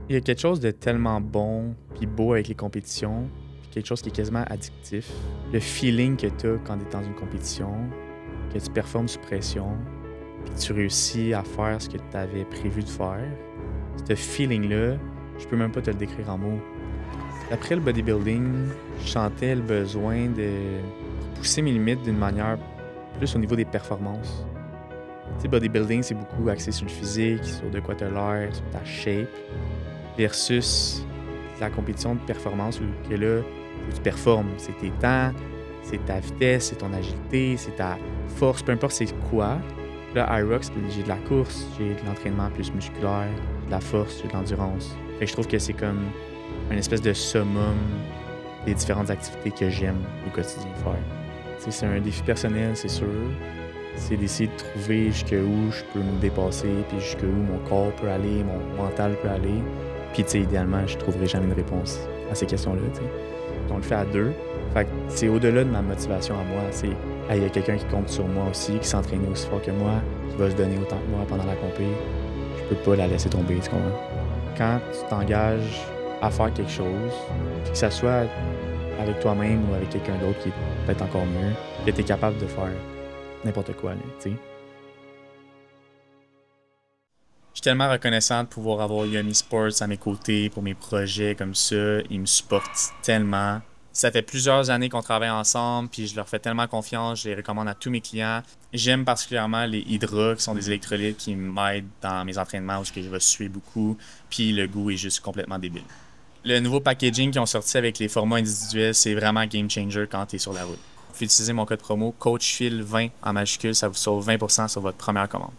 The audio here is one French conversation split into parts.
Il y a quelque chose de tellement bon puis beau avec les compétitions, puis quelque chose qui est quasiment addictif. Le feeling que tu as quand tu es dans une compétition, que tu performes sous pression, puis que tu réussis à faire ce que tu avais prévu de faire, ce feeling-là, je peux même pas te le décrire en mots. Après le bodybuilding, je sentais le besoin de pousser mes limites d'une manière plus au niveau des performances. Tu sais, bodybuilding, c'est beaucoup axé sur le physique, sur de quoi tu as l'air, sur ta shape, versus la compétition de performance où que là, où tu performes. C'est tes temps, c'est ta vitesse, c'est ton agilité, c'est ta force, peu importe c'est quoi. Là, IROX, j'ai de la course, j'ai de l'entraînement plus musculaire, de la force, j'ai de l'endurance. Fait que je trouve que c'est comme une espèce de summum des différentes activités que j'aime au quotidien faire. Tu sais, c'est un défi personnel, c'est sûr. C'est d'essayer de trouver jusqu'où je peux me dépasser, puis jusqu'où mon corps peut aller, mon mental peut aller. Puis, tu sais, idéalement, je trouverai jamais une réponse à ces questions-là, tu sais. On le fait à deux. Fait que c'est au-delà de ma motivation à moi. C'est, il y a quelqu'un qui compte sur moi aussi, qui s'entraîne aussi fort que moi, qui va se donner autant que moi pendant la compé. Je peux pas la laisser tomber, tu comprends? Quand tu t'engages à faire quelque chose, que ça soit avec toi-même ou avec quelqu'un d'autre qui est peut-être encore mieux, que tu es capable de faire n'importe quoi, là, tu sais. Je suis tellement reconnaissant de pouvoir avoir Yummy Sports à mes côtés pour mes projets comme ça. Ils me supportent tellement. Ça fait plusieurs années qu'on travaille ensemble, puis je leur fais tellement confiance, je les recommande à tous mes clients. J'aime particulièrement les Hydra, qui sont des électrolytes qui m'aident dans mes entraînements où je vais suer beaucoup, puis le goût est juste complètement débile. Le nouveau packaging qu'ils ont sorti avec les formats individuels, c'est vraiment game changer quand tu es sur la route. Vous pouvez utiliser mon code promo COACHPHIL20 en majuscule, ça vous sauve 20% sur votre première commande.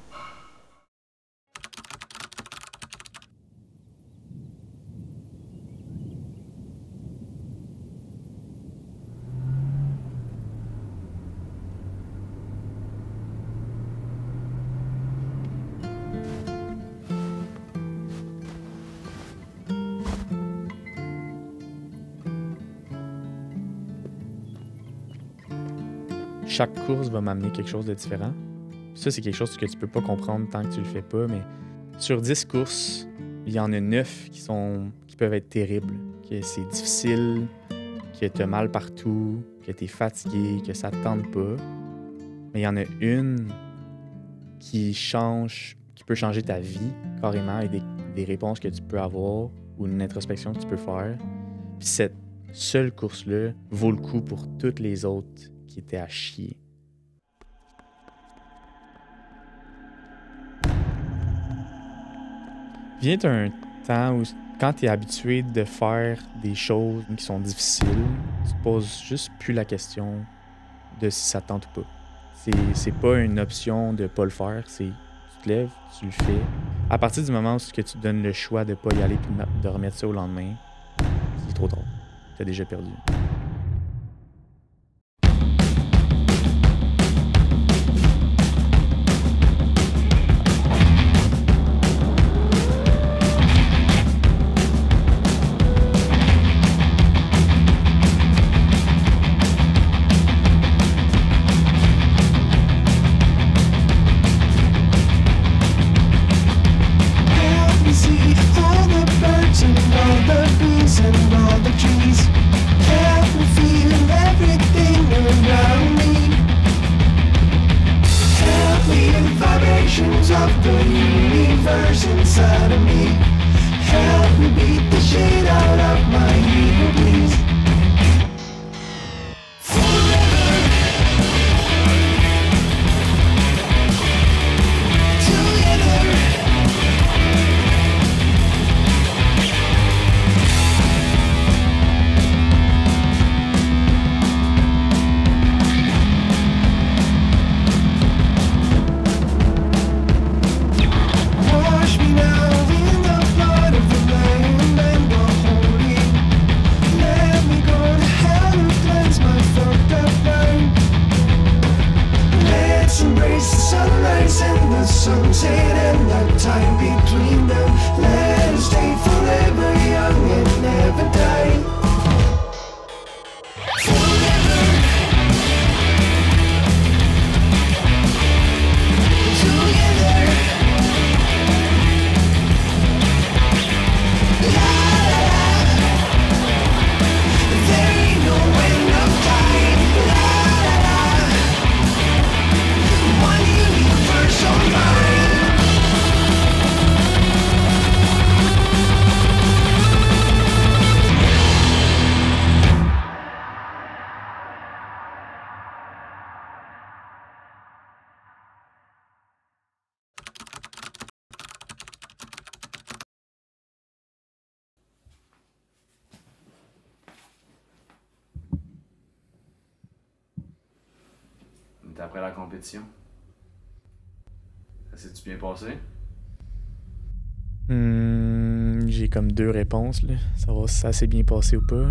Chaque course va m'amener quelque chose de différent. Ça, c'est quelque chose que tu peux pas comprendre tant que tu le fais pas, mais sur 10 courses, il y en a 9 qui peuvent être terribles, que c'est difficile, que tu as mal partout, que tu es fatigué, que ça te tente pas. Mais il y en a une qui peut changer ta vie carrément et des réponses que tu peux avoir ou une introspection que tu peux faire. Puis cette seule course-là vaut le coup pour toutes les autres qui étaient à chier. Vient un temps où, quand tu es habitué de faire des choses qui sont difficiles, tu te poses juste plus la question de si ça te tente ou pas. C'est pas une option de pas le faire, c'est tu te lèves, tu le fais. À partir du moment où tu te donnes le choix de pas y aller et de remettre ça au lendemain, c'est trop tard. Tu as déjà perdu. Of the universe inside of me, help me beat the shit out of my ego, please. Sunset and the time between them. Let us stay forever young and never die. Forever together. est après la compétition. Ça s'est-tu bien passé? J'ai comme 2 réponses, là. Savoir si ça s'est bien passé ou pas.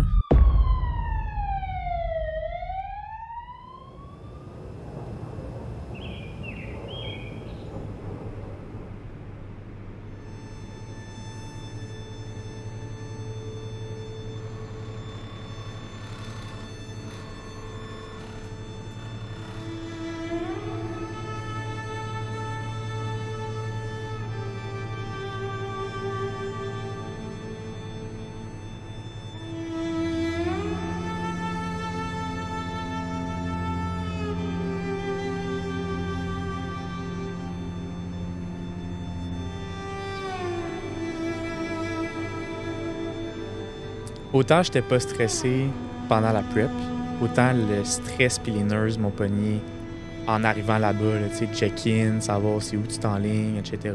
Autant j'étais pas stressé pendant la prep, autant le stress puis les nerfs m'ont pogné en arrivant là-bas, là, tu sais, check-in, savoir c'est où tu t'enlignes, etc.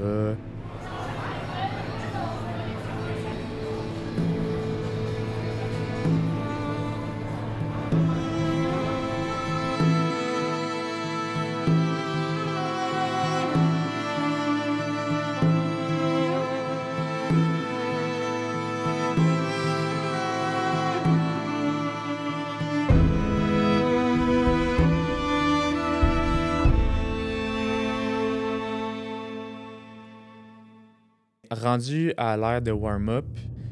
Rendu à l'ère de warm-up,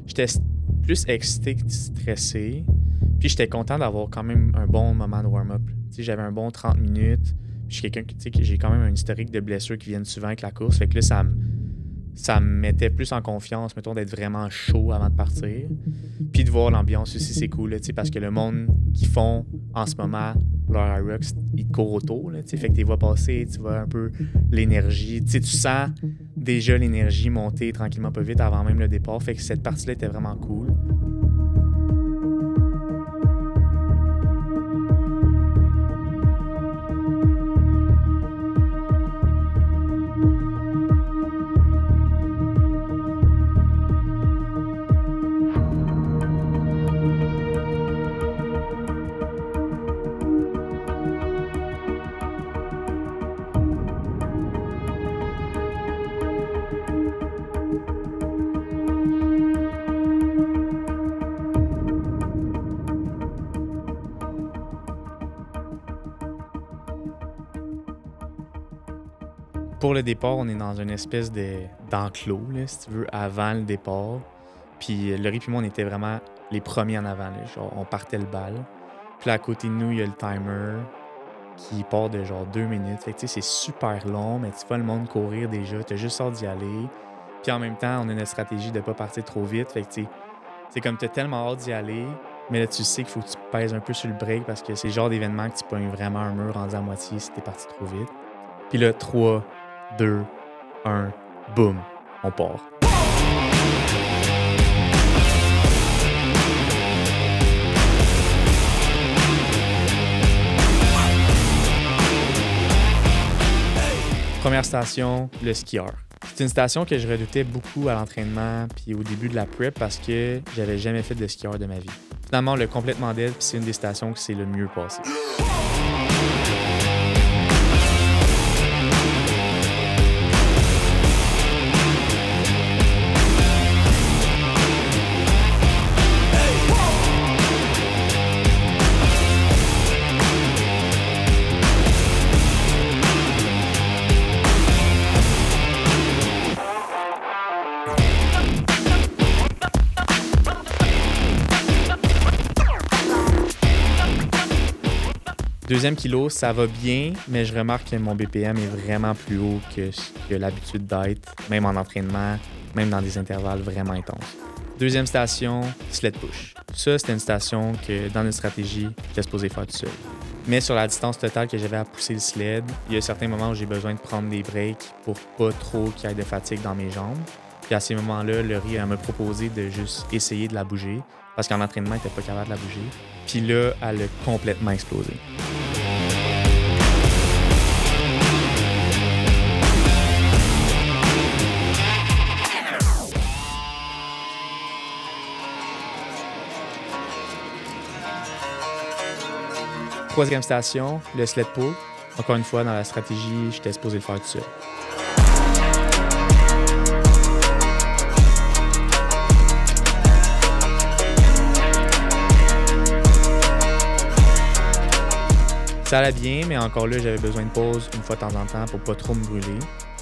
j'étais plus excité que stressé. Puis j'étais content d'avoir quand même un bon moment de warm-up. Tu sais, j'avais un bon 30 minutes. Puis je suis quelqu'un qui, tu sais, que j'ai quand même un historique de blessures qui viennent souvent avec la course. Fait que là, ça me mettait plus en confiance, mettons, d'être vraiment chaud avant de partir. Puis de voir l'ambiance aussi, c'est cool, là, tu sais, parce que le monde qui font en ce moment leur Irox, ils te courent autour, là, tu sais, fait que tu les vois passer, tu vois un peu l'énergie. Tu sais, tu sens déjà l'énergie monter tranquillement pas vite avant même le départ. Fait que cette partie-là était vraiment cool. Pour le départ, on est dans une espèce d'enclos, là, si tu veux, avant le départ. Puis Laurie et moi, on était vraiment les premiers en avant. Là, genre, on partait le bal. Puis là, à côté de nous, il y a le timer qui part de genre 2 minutes. Fait que tu sais, c'est super long, mais tu vois le monde courir déjà. Tu as juste hâte d'y aller. Puis en même temps, on a une stratégie de ne pas partir trop vite. Fait que tu sais, c'est comme tu as tellement hâte d'y aller, mais là, tu sais qu'il faut que tu pèses un peu sur le break parce que c'est le genre d'événement que tu pognes vraiment un mur rendu à moitié si t'es parti trop vite. Puis là, 3, 2, 1, boum, on part. Première station, le skieur. C'est une station que je redoutais beaucoup à l'entraînement puis au début de la prep parce que j'avais jamais fait de skieur de ma vie. Finalement, le complètement dead, puis c'est une des stations qui s'est le mieux passé. Deuxième kilo, ça va bien, mais je remarque que mon BPM est vraiment plus haut que ce que l'habitude d'être, même en entraînement, même dans des intervalles vraiment intenses. Deuxième station, sled push. Ça, c'était une station que, dans une stratégie, j'étais supposé faire tout seul. Mais sur la distance totale que j'avais à pousser le sled, il y a certains moments où j'ai besoin de prendre des breaks pour pas trop qu'il y ait de fatigue dans mes jambes. Puis à ces moments-là, Laurie m'a proposé de juste essayer de la bouger, parce qu'en entraînement, elle n'était pas capable de la bouger. Puis là, elle a complètement explosé. Troisième station, le sled pull. Encore une fois, dans la stratégie, j'étais supposé le faire tout seul. Ça allait bien, mais encore là, j'avais besoin de pause une fois de temps en temps pour pas trop me brûler.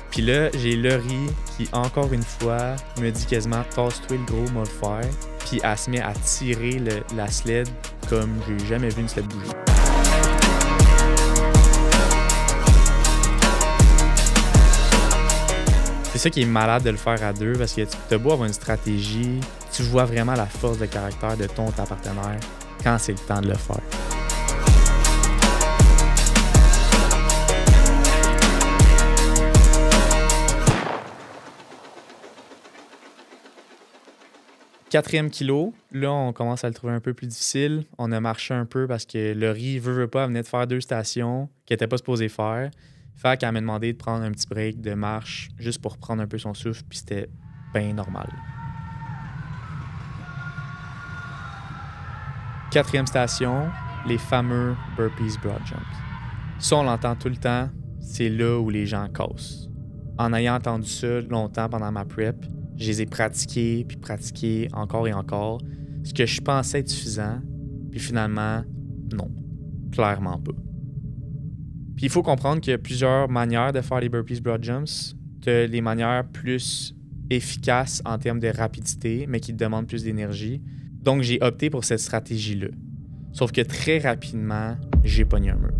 Puis là, j'ai Laurie qui, encore une fois, me dit quasiment « Tasse-toi le gros, m'a le faire ». Puis elle se met à tirer la sled comme j'ai jamais vu une sled bouger. C'est ça qui est malade de le faire à deux parce que tu as beau avoir une stratégie, tu vois vraiment la force de caractère de ta partenaire quand c'est le temps de le faire. Quatrième kilo, là, on commence à le trouver un peu plus difficile. On a marché un peu parce que Laurie veut pas, elle venait de faire 2 stations qu'elle n'était pas supposée faire. Fait qu'elle m'a demandé de prendre un petit break de marche juste pour prendre un peu son souffle, puis c'était bien normal. 4e station, les fameux burpees broad jumps. Ça, on l'entend tout le temps, c'est là où les gens cassent. En ayant entendu ça longtemps pendant ma prep, je les ai pratiqués, puis pratiqués encore et encore, ce que je pensais être suffisant, puis finalement, non, clairement pas. Puis il faut comprendre qu'il y a plusieurs manières de faire les burpees broad jumps. Tu as les manières plus efficaces en termes de rapidité, mais qui te demandent plus d'énergie. Donc j'ai opté pour cette stratégie-là. Sauf que très rapidement, j'ai pogné un mur.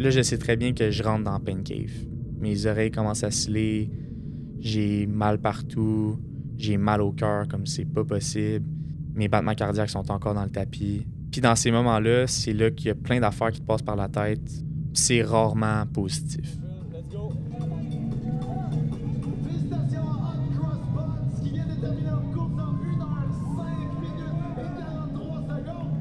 Là, je sais très bien que je rentre dans Pain Cave. Mes oreilles commencent à sciller, j'ai mal partout, j'ai mal au cœur comme c'est pas possible. Mes battements cardiaques sont encore dans le tapis. Puis dans ces moments-là, c'est là qu'il y a plein d'affaires qui te passent par la tête. C'est rarement positif. Let's go! Félicitations à Hot Cross Buns qui vient de terminer leur course en 1 heure 5 minutes et 43 secondes.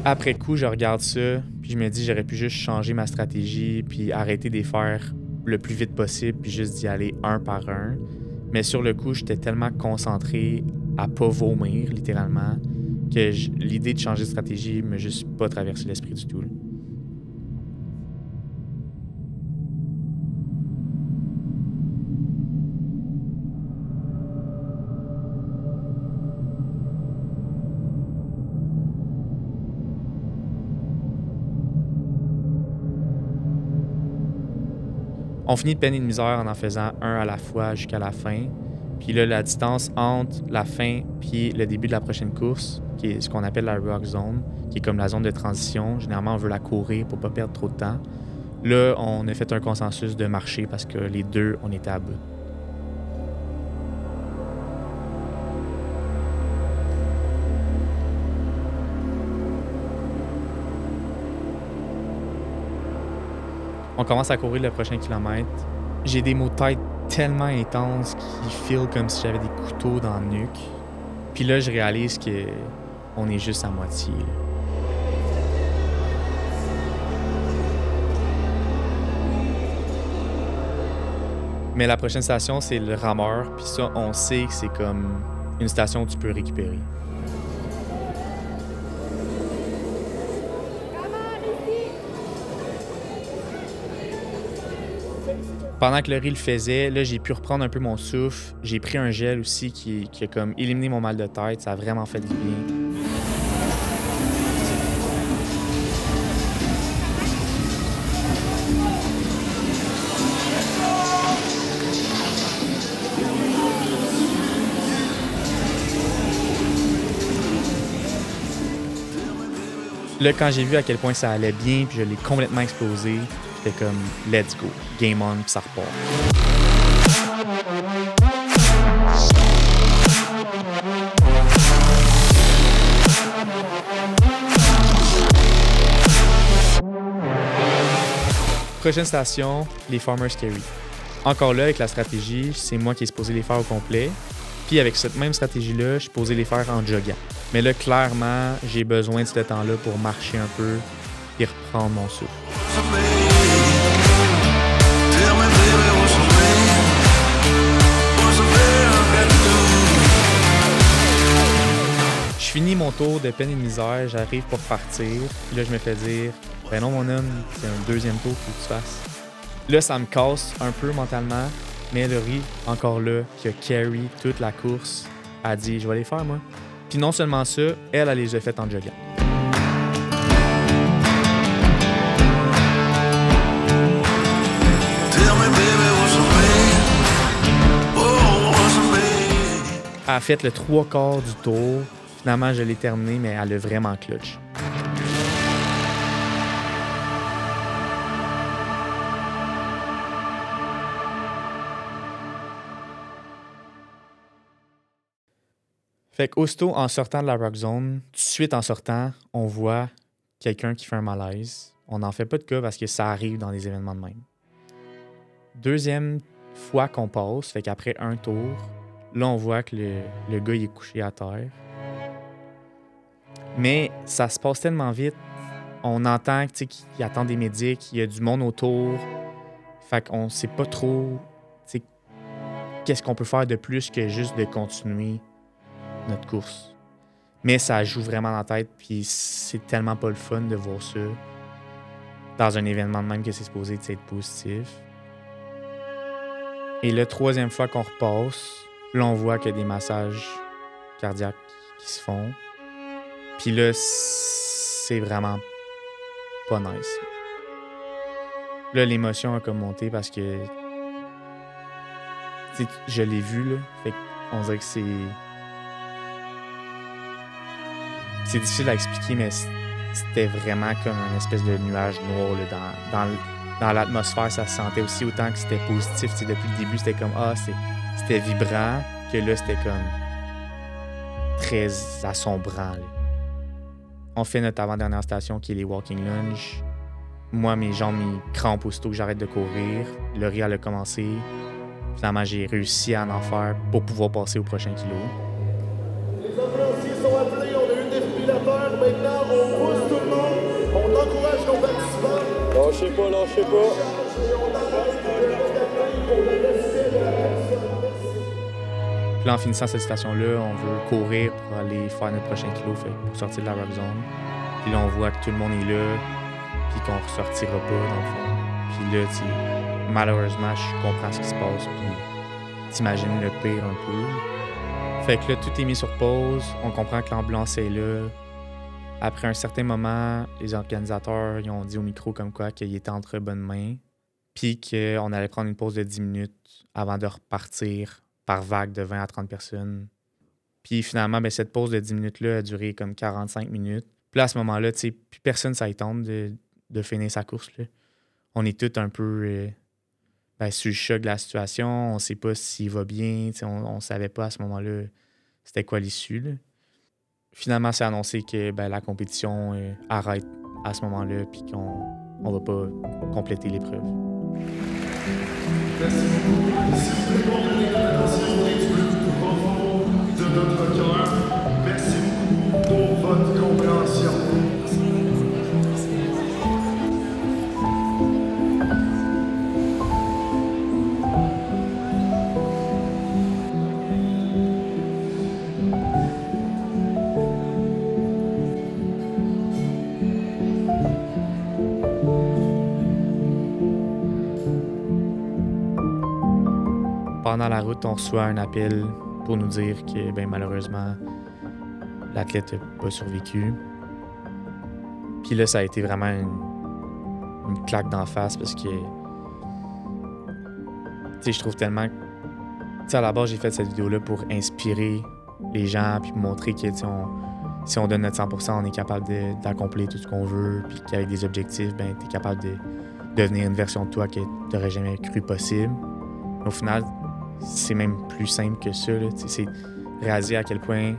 Après coup, je regarde ça, puis je me dis j'aurais pu juste changer ma stratégie, puis arrêter de les faire le plus vite possible, puis juste d'y aller un par un. Mais sur le coup, j'étais tellement concentré à pas vomir, littéralement, que l'idée de changer de stratégie m'a juste pas traversé l'esprit du tout. On finit de peine et de misère en faisant un à la fois jusqu'à la fin. Puis là, la distance entre la fin puis le début de la prochaine course, qui est ce qu'on appelle la rock zone, qui est comme la zone de transition. Généralement, on veut la courir pour pas perdre trop de temps. Là, on a fait un consensus de marcher parce que les deux, on était à bout. On commence à courir le prochain kilomètre. J'ai des maux de tête tellement intenses qui filent comme si j'avais des couteaux dans le nuque. Puis là, je réalise qu'on est juste à moitié. Mais la prochaine station, c'est le rameur. Puis ça, on sait que c'est comme une station où tu peux récupérer. Pendant que Laurie le faisait, là, j'ai pu reprendre un peu mon souffle. J'ai pris un gel aussi qui a comme éliminé mon mal de tête. Ça a vraiment fait du bien. Là, quand j'ai vu à quel point ça allait bien, puis je l'ai complètement explosé, j'étais comme « let's go, game on », puis ça repart. Prochaine station, les Farmers Carry. Encore là, avec la stratégie, c'est moi qui ai supposé les faire au complet. Puis avec cette même stratégie-là, je suis supposé les faire en joguant. Mais là, clairement, j'ai besoin de ce temps-là pour marcher un peu, puis reprendre mon souffle. Je finis mon tour de peine et de misère, j'arrive pour partir, puis là je me fais dire « Ben non mon homme, c'est un deuxième tour qu'il faut que tu fasses. » Là ça me casse un peu mentalement, mais Laurie, encore là, qui a carry toute la course, a dit « Je vais les faire moi. » Puis non seulement ça, elle les a faites en jogging. Elle a fait le 3/4 du tour. Finalement, je l'ai terminé, mais elle a vraiment clutch. Fait qu'aussitôt, en sortant de la Rock Zone, tout de suite en sortant, on voit quelqu'un qui fait un malaise. On n'en fait pas de cas parce que ça arrive dans des événements de même. Deuxième fois qu'on passe, fait qu'après un tour, là, on voit que le gars il est couché à terre. Mais ça se passe tellement vite. On entend qu'il attend des médics, il y a du monde autour. Fait qu'on sait pas trop qu'est-ce qu'on peut faire de plus que juste de continuer notre course. Mais ça joue vraiment dans la tête, puis c'est tellement pas le fun de voir ça dans un événement de même que c'est supposé être positif. Et la troisième fois qu'on repasse, là, on voit qu'il y a des massages cardiaques qui se font. Puis là, c'est vraiment pas nice. Là, l'émotion a comme monté parce que je l'ai vu, là. Fait qu'on dirait que c'est difficile à expliquer, mais c'était vraiment comme une espèce de nuage noir là, dans l'atmosphère. Ça se sentait aussi autant que c'était positif. T'sais, depuis le début, c'était comme c'était vibrant, que là, c'était comme très assombrant. Là. On fait notre avant-dernière station qui est les walking lunge. Moi, mes jambes ils crampent aussitôt que j'arrête de courir. Le rial a commencé. Finalement, j'ai réussi à en faire pour pouvoir passer au prochain kilo. Les ambulanciers sont appelés, on a eu des défibrillateur. Maintenant, on pousse tout le monde. On encourage nos participants. Lâchez pas, lâchez pas. On arrête pour le respect de la personne. Puis là, en finissant cette station-là, on veut courir pour aller faire notre prochain kilo pour sortir de la Rock Zone. Puis là, on voit que tout le monde est là, puis qu'on ressortira pas, dans le fond. Puis là, malheureusement, je comprends ce qui se passe, puis t'imagines le pire un peu. Fait que là, tout est mis sur pause, on comprend que l'ambulance est là. Après un certain moment, les organisateurs ils ont dit au micro comme quoi qu'il était entre bonnes mains, puis qu'on allait prendre une pause de 10 minutes avant de repartir par vague de 20 à 30 personnes. Puis finalement, cette pause de 10 minutes-là a duré comme 45 minutes. Puis là, à ce moment-là, plus personne ne s'attend de finir sa course. Là. On est tous un peu sur le choc de la situation. On ne sait pas s'il va bien. On ne savait pas à ce moment-là c'était quoi l'issue. Là. Finalement, c'est annoncé que la compétition arrête à ce moment-là puis qu'on ne va pas compléter l'épreuve. Merci beaucoup. S'il vous plaît, comprenez l'intention du plus profond de notre cœur. Merci beaucoup pour votre compréhension. Pendant la route, on reçoit un appel pour nous dire que malheureusement, l'athlète n'a pas survécu. Puis là, ça a été vraiment une claque d'en face parce que je trouve tellement... à la base, j'ai fait cette vidéo-là pour inspirer les gens puis montrer que si on donne notre 100%, on est capable d'accomplir tout ce qu'on veut puis qu'avec des objectifs, tu es capable de devenir une version de toi que tu n'aurais jamais cru possible. Au final, c'est même plus simple que ça. Là. C'est réaliser à quel point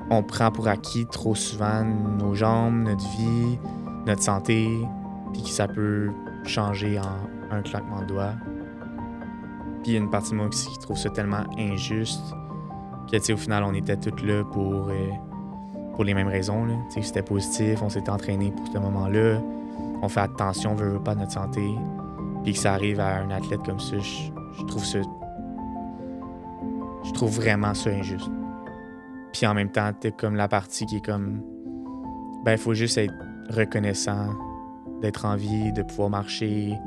on prend pour acquis trop souvent nos jambes, notre vie, notre santé, puis que ça peut changer en un claquement de doigts. Puis il y a une partie de moi aussi qui trouve ça tellement injuste que au final, on était tous là pour pour les mêmes raisons. Là. C'était positif, on s'était entraîné pour ce moment-là. On fait attention, on veut pas à notre santé. Puis que ça arrive à un athlète comme ça, je trouve ça... Je trouve vraiment ça injuste. Puis en même temps, t'as comme la partie qui est comme... Ben, il faut juste être reconnaissant d'être en vie, de pouvoir marcher,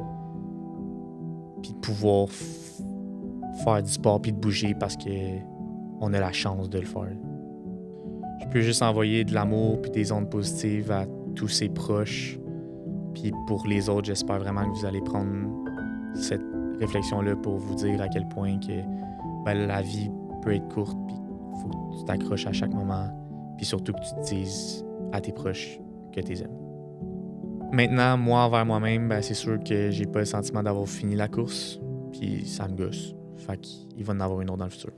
puis de pouvoir faire du sport puis de bouger parce que on a la chance de le faire. Je peux juste envoyer de l'amour puis des ondes positives à tous ses proches. Puis pour les autres, j'espère vraiment que vous allez prendre cette réflexion-là pour vous dire à quel point que ben, la vie peut être courte puis faut que tu t'accroches à chaque moment. Puis surtout que tu te dises à tes proches que tu les aimes. Maintenant, moi envers moi-même, ben, c'est sûr que j'ai pas le sentiment d'avoir fini la course. Puis ça me gosse. Fait qu'il va en avoir une autre dans le futur.